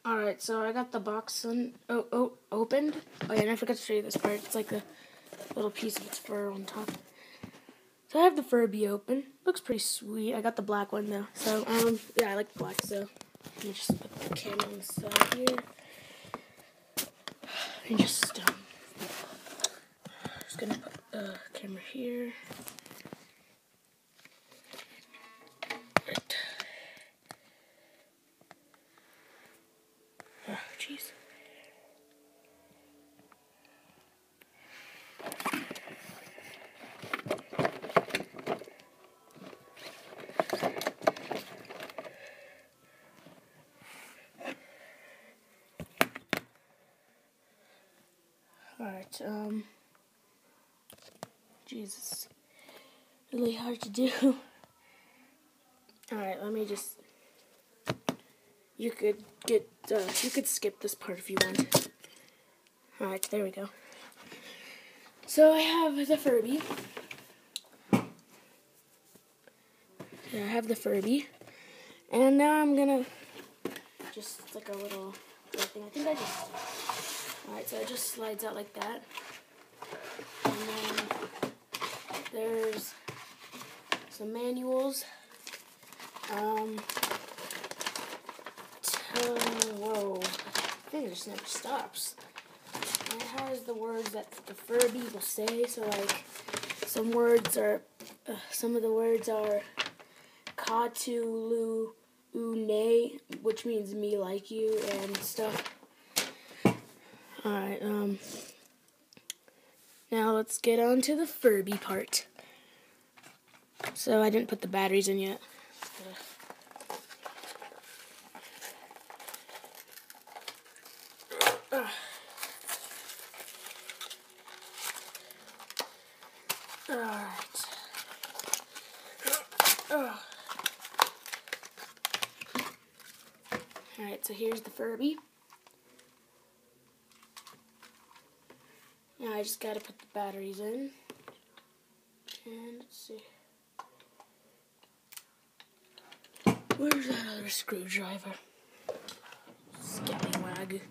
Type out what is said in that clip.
Alright, so I got the box opened. Oh yeah, and I forgot to show you this part. It's like a little piece of its fur on top. So I have the Furby open. Looks pretty sweet. I got the black one though. So, yeah, I like the black, so let me just put the camera on the side here. And just gonna put the camera here. Right. Oh, jeez. Alright, Jesus. Really hard to do. Alright, let me just... You could skip this part if you want. Alright, there we go. So I have the Furby. Yeah, I have the Furby. And now I'm gonna just like a little thing. I think I just... Alright, so it just slides out like that. And then there's some manuals. Whoa, I think it just never stops. And it has the words that the Furby will say. So like, some of the words are Katulu Une, which means me like you and stuff. Alright, now let's get on to the Furby part. So I didn't put the batteries in yet. Alright. Alright, so here's the Furby. Now I just gotta put the batteries in. And let's see. Where's that other screwdriver? Scallywag.